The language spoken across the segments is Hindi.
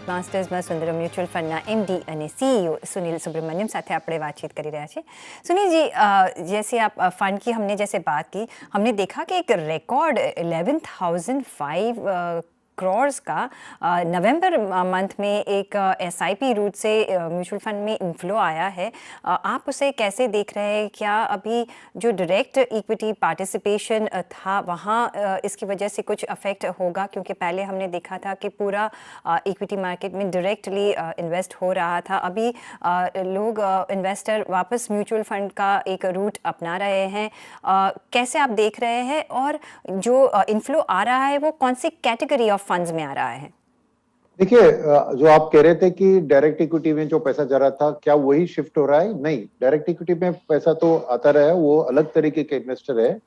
માસ્ટર્સમાં સુંદરમ મ્યુચ્યુઅલ ફંડના એમડી અને सीईओ सुनील सुब्रमण्यम साथ આપણે बातचीत કરી રહ્યા છીએ। सुनील जी, जैसे आप फंड की हमने जैसे बात की, हमने देखा कि एक रिकॉर्ड 11,005 करोड़ का नवंबर मंथ में एक एसआईपी रूट से म्यूचुअल फंड में इन्फ्लो आया है। आप उसे कैसे देख रहे हैं? क्या अभी जो डायरेक्ट इक्विटी पार्टिसिपेशन था वहाँ इसकी वजह से कुछ अफेक्ट होगा? क्योंकि पहले हमने देखा था कि पूरा इक्विटी मार्केट में डायरेक्टली इन्वेस्ट हो रहा था। अभी लोग इन्वेस्टर वापस म्यूचुअल फंड का एक रूट अपना रहे हैं। कैसे आप देख रहे हैं? और जो इन्फ्लो आ रहा है वो कौन सी कैटेगरी ऑफ फंड्स में आ रहा है? देखिए, जो आप कह रहे थे कि डायरेक्ट इक्विटी में जो पैसा जा रहा था, क्या वही शिफ्ट हो रहा है? नहीं, डायरेक्ट इक्विटी में पैसा तो आता रहा है, वो अलग तरीके के इन्वेस्टर है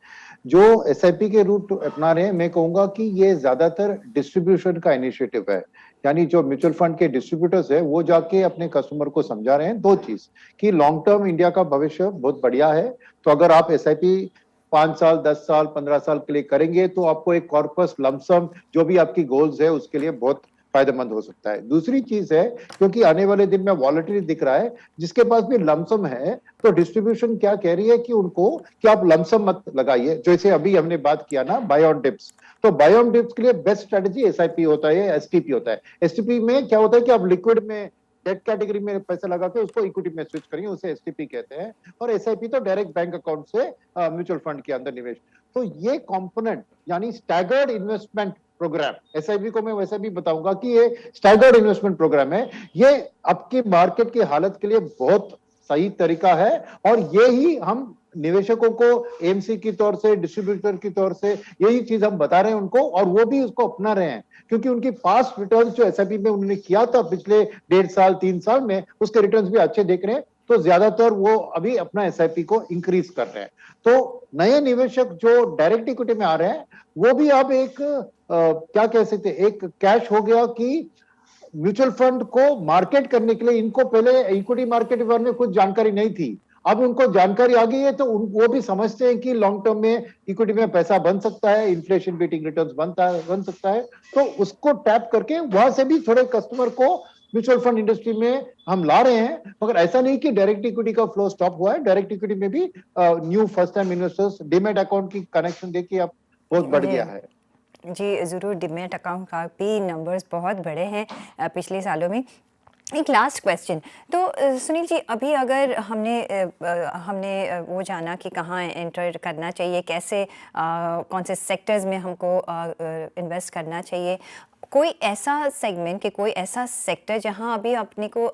जो एसआईपी के रूट अपना रहे हैं। मैं कहूंगा कि ये ज्यादातर डिस्ट्रीब्यूशन का इनिशिएटिव है, यानी जो म्यूचुअल फंड के डिस्ट्रीब्यूटर्स है वो जाके अपने कस्टमर को समझा रहे हैं दो चीज, कि लॉन्ग टर्म इंडिया का भविष्य बहुत बढ़िया है, तो अगर आप एसआईपी 5 साल 10 साल 15 साल के लिए करेंगे तो आपको एक कॉर्पस लमसम जो भी आपकी गोल्स है उसके लिए बहुत फायदेमंद हो सकता है। दूसरी चीज है, क्योंकि आने वाले दिन में वॉलेटिलिटी दिख रहा है, जिसके पास भी लमसम है तो डिस्ट्रीब्यूशन क्या कह रही है कि उनको कि आप लमसम मत लगाइए। जैसे अभी हमने बात किया ना बाय ऑन डिप्स, तो बाय ऑन डिप्स के लिए बेस्ट स्ट्रेटेजी एसआईपी होता है, एसटीपी होता है। एसटीपी में क्या होता है कि आप लिक्विड में डेट कैटेगरी में पैसा लगा के उसको इक्विटी में स्विच करेंगे, उसे एसटीपी कहते हैं। और एसआईपी तो डायरेक्ट बैंक अकाउंट से म्यूचुअल फंड के अंदर निवेश। तो ये कंपोनेंट यानी स्टैगर्ड इन्वेस्टमेंट प्रोग्राम, एसआईपी को मैं वैसे भी बताऊंगा कि ये स्टैगर्ड इन्वेस्टमेंट प्रोग्राम है। ये आपके मार्केट की हालत के लिए बहुत सही तरीका है, और ये ही हम निवेशकों को एमसी की तौर से, डिस्ट्रीब्यूटर की तौर से यही चीज हम बता रहे हैं उनको, और वो भी उसको अपना रहे हैं, क्योंकि उनकी पास्ट रिटर्न जो एसआईपी में उन्होंने किया था पिछले 1.5 साल 3 साल में, उसके रिटर्न्स भी अच्छे देख रहे हैं। तो ज्यादातर वो अभी अपना एसआईपी को इंक्रीज कर रहे हैं। तो नए निवेशक जो डायरेक्ट इक्विटी में आ रहे हैं वो भी अब एक क्या कह सकते हैं, एक कैश हो गया कि म्यूचुअल फंड को मार्केट करने के लिए इनको पहले इक्विटी मार्केट के बारे में कुछ जानकारी नहीं थी, अब उनको जानकारी आ गई है, तो वो भी समझते हैं कि लॉन्ग टर्म में इक्विटी में पैसा बन सकता है, इन्फ्लेशन बीटिंग रिटर्न्स बन सकता है। तो उसको टैप करके वहां से भी थोड़े कस्टमर को म्यूचुअल फंड इंडस्ट्री में हम ला रहे हैं। मगर ऐसा नहीं कि डायरेक्ट इक्विटी का फ्लो स्टॉप हुआ है, डायरेक्ट इक्विटी में भी new first time investors demat account की कनेक्शन देखिए अब बहुत बढ़ गया है। जी ज़रूर, डीमैट अकाउंट का भी नंबर्स बहुत बड़े हैं पिछले सालों में। एक लास्ट क्वेश्चन, तो सुनील जी, अभी अगर हमने वो जाना कि कहाँ एंटर करना चाहिए, कैसे कौन से सेक्टर्स में हमको इन्वेस्ट करना चाहिए, कोई ऐसा सेगमेंट कि कोई ऐसा सेक्टर जहां अभी अपने को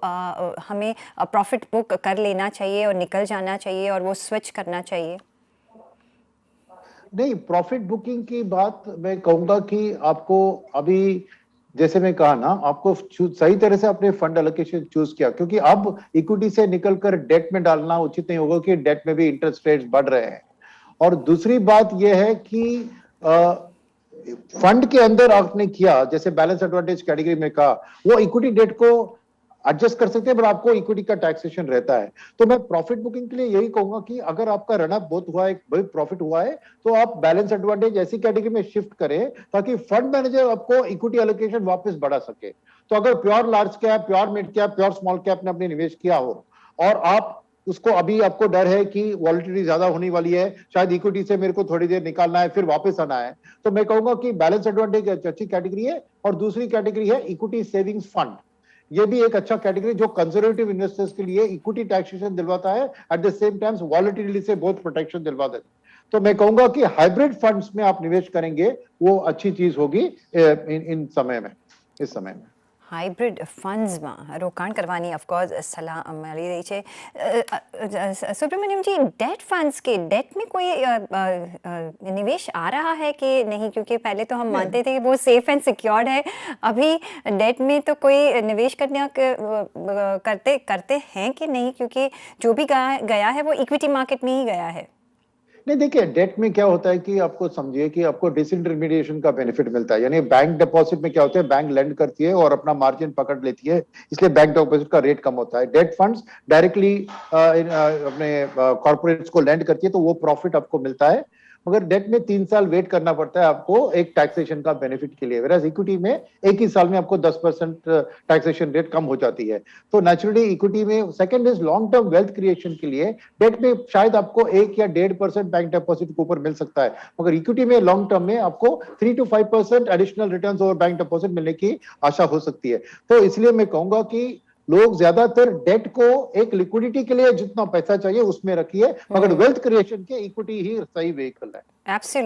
हमें प्रॉफिट बुक कर लेना चाहिए और निकल जाना चाहिए और वो स्विच करना चाहिए? नहीं, प्रॉफिट बुकिंग की बात मैं कहूंगा कि आपको अभी जैसे मैं कहा ना, आपको सही तरह से अपने फंड एलोकेशन चूज किया, क्योंकि अब इक्विटी से निकलकर डेट में डालना उचित नहीं होगा कि डेट में भी इंटरेस्ट रेट्स बढ़ रहे हैं। और दूसरी बात यह है कि फंड के अंदर आपने किया, जैसे बैलेंस एडवांटेज कैटेगरी में कहा, वो इक्विटी डेट को एडजस्ट कर सकते हैं, पर आपको इक्विटी का टैक्सेशन रहता है। तो मैं प्रॉफिट बुकिंग के लिए यही कहूंगा कि अगर आपका रनअप बहुत हुआ है, बहुत प्रॉफिट हुआ है, तो आप बैलेंस एडवांटेज ऐसी कैटेगरी में शिफ्ट करें ताकि फंड मैनेजर आपको इक्विटी एलोकेशन वापस बढ़ा सके। तो अगर pure large cap, pure mid cap, pure small cap ने अपने निवेश किया हो और आप उसको अभी आपको डर है कि वॉलेटिलिटी ज्यादा होने वाली है, शायद इक्विटी से मेरे को थोड़ी देर निकालना है फिर वापस आना है, तो मैं कहूंगा कि बैलेंस एडवांटेज अच्छी कैटेगरी है। और दूसरी कैटेगरी है इक्विटी सेविंग्स फंड, ये भी एक अच्छा कैटेगरी जो कंजर्वेटिव इन्वेस्टर्स के लिए इक्विटी टैक्सेशन दिलवाता है, at the same time volatility से बहुत प्रोटेक्शन दिलवाता है। तो मैं कहूंगा कि हाइब्रिड फंड्स में आप निवेश करेंगे वो अच्छी चीज होगी इन समय में, इस समय में। हाइब्रिड फंड्सમાં રોકાણ કરવાની ઓફકોર્સ સલાહ મળી રહી છે। सुब्रमण्यम जी, डेट फंड्स के डेट में कोई निवेश आ रहा है कि नहीं? क्योंकि पहले तो हम मानते थे कि वो सेफ एंड सिक्योर्ड है, अभी डेट में तो कोई निवेश करते हैं कि नहीं? क्योंकि जो भी गया है वो इक्विटी मार्केट में ही गया है। नहीं, देखिए डेट में क्या होता है कि आपको समझिए कि आपको डिसइंटरमीडिएशन का बेनिफिट मिलता है, यानी बैंक डिपॉजिट में क्या होता है, बैंक लेंड करती है और अपना मार्जिन पकड़ लेती है, इसलिए बैंक डिपॉजिट का रेट कम होता है। डेट फंड्स डायरेक्टली अपने कॉर्पोरेट्स को लेंड करती है, तो वो प्रॉफिट आपको मिलता है। मगर डेट में 3 साल वेट करना पड़ता है आपको एक टैक्सेशन का बेनिफिट के लिए, वेराज इक्विटी में एक ही साल में आपको 10% टैक्सेशन रेट कम हो जाती है। तो नेचुरली इक्विटी में second is long term wealth creation के लिए डेट में शायद आपको 1 या 1.5% बैंक डिपॉजिट के ऊपर मिल सकता है, मगर इक्विटी में लॉन्ग टर्म में आपको 3 to 5% एडिशनल रिटर्न्स और बैंक डिपॉजिट मिलने की आशा हो सकती है। तो इसलिए मैं कहूंगा कि लोग ज्यादातर डेट को एक लिक्विडिटी के लिए जितना पैसा चाहिए उसमें रखिए, मगर वेल्थ क्रिएशन के इक्विटी ही सही व्हीकल है। एब्सोल्युटली।